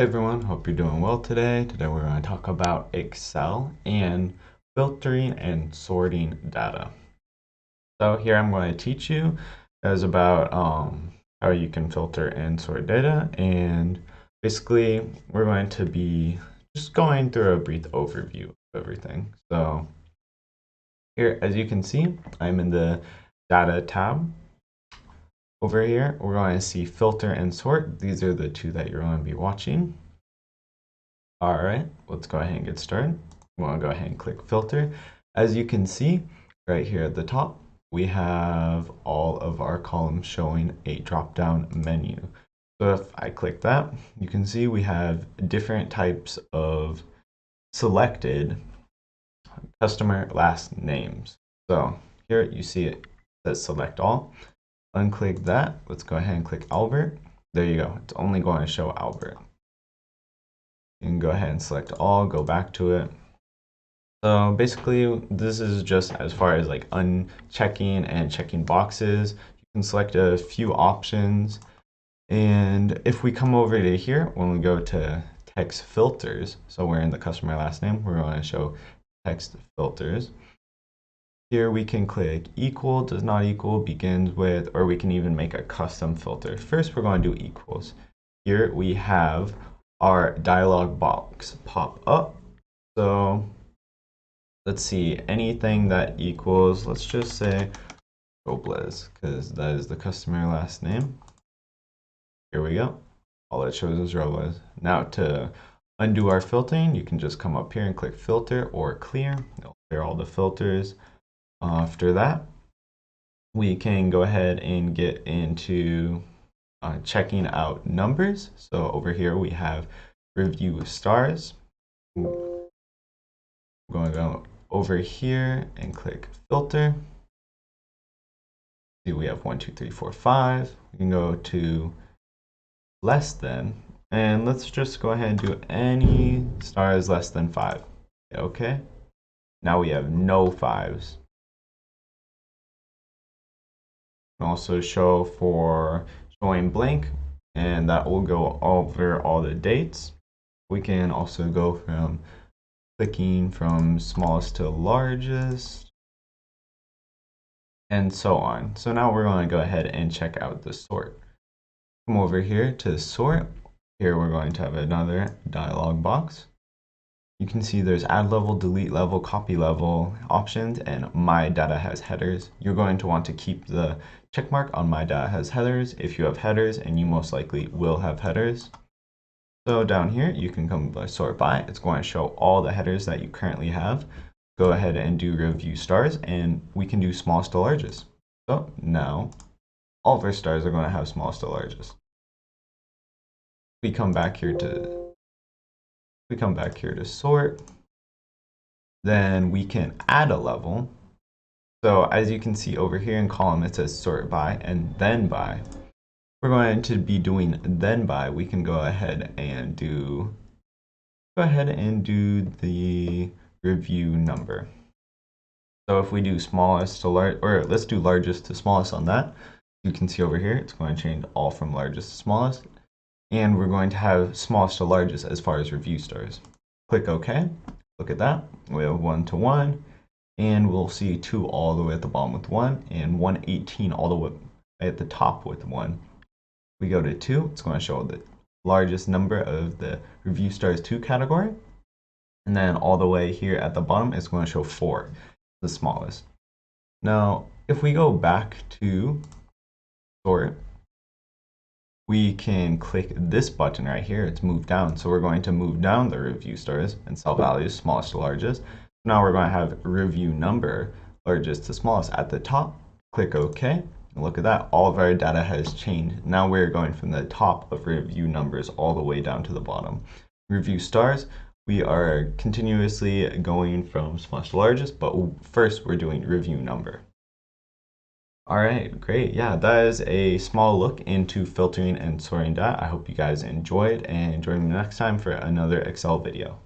Hey everyone, hope you're doing well today. Today we're going to talk about Excel and filtering and sorting data. So here I'm going to teach you guys about how you can filter and sort data, and basically we're going to be just going through a brief overview of everything. So here, as you can see, I'm in the data tab. Over here, we're going to see filter and sort. These are the two that you're going to be watching. All right, let's go ahead and get started. We want to go ahead and click filter. As you can see right here at the top, we have all of our columns showing a drop-down menu. So if I click that, you can see we have different types of selected customer last names. So here you see it says select all. Unclick that. Let's go ahead and click Albert. There you go. It's only going to show Albert. You can go ahead and select all, go back to it. So basically, this is just as far as like unchecking and checking boxes. You can select a few options. And if we come over to here, when we go to text filters, so we're in the customer last name, we're going to show text filters. Here we can click equal, does not equal, begins with, or we can even make a custom filter. First, we're going to do equals. Here we have our dialog box pop up. So let's see, anything that equals, let's just say Robles, because that is the customer last name. Here we go. All it shows is Robles. Now to undo our filtering, you can just come up here and click filter or clear. It'll clear all the filters. After that, we can go ahead and get into checking out numbers. So over here we have review stars. I'm going to go over here and click filter. See, we have 1, 2, 3, 4, 5. We can go to less than, and let's just go ahead and do any stars less than 5. Okay. Now we have no 5s. Also show for showing blank, and that will go over all the dates. We can also go from clicking from smallest to largest and so on. So now we're going to go ahead and check out the sort. Come over here to sort. Here we're going to have another dialog box. You can see there's add level, delete level, copy level options, and my data has headers. You're going to want to keep the check mark on my data has headers if you have headers, and you most likely will have headers. So down here, you can come by sort by. It's going to show all the headers that you currently have. Go ahead and do review stars, and we can do smallest to largest. So now all of our stars are going to have smallest to largest. We come back here to sort. Then we can add a level. So as you can see over here in column, it says sort by and then by. We're going to be doing then by. We can go ahead and do the review number. So if we do smallest to large, or let's do largest to smallest on that, you can see over here, it's going to change all from largest to smallest. And we're going to have smallest to largest as far as review stars. Click OK. Look at that. We have 1 to 1, and we'll see 2 all the way at the bottom with 1, and 118 all the way at the top with 1. We go to 2, it's going to show the largest number of the review stars 2 category. And then all the way here at the bottom, it's going to show 4, the smallest. Now, if we go back to sort, we can click this button right here. It's move down. So we're going to move down the review stars and cell values, smallest to largest. Now we're going to have review number, largest to smallest at the top. Click OK. And look at that. All of our data has changed. Now we're going from the top of review numbers all the way down to the bottom. Review stars, we are continuously going from smallest to largest, but first we're doing review number. All right, great. Yeah, that is a small look into filtering and sorting data. I hope you guys enjoyed, and join me next time for another Excel video.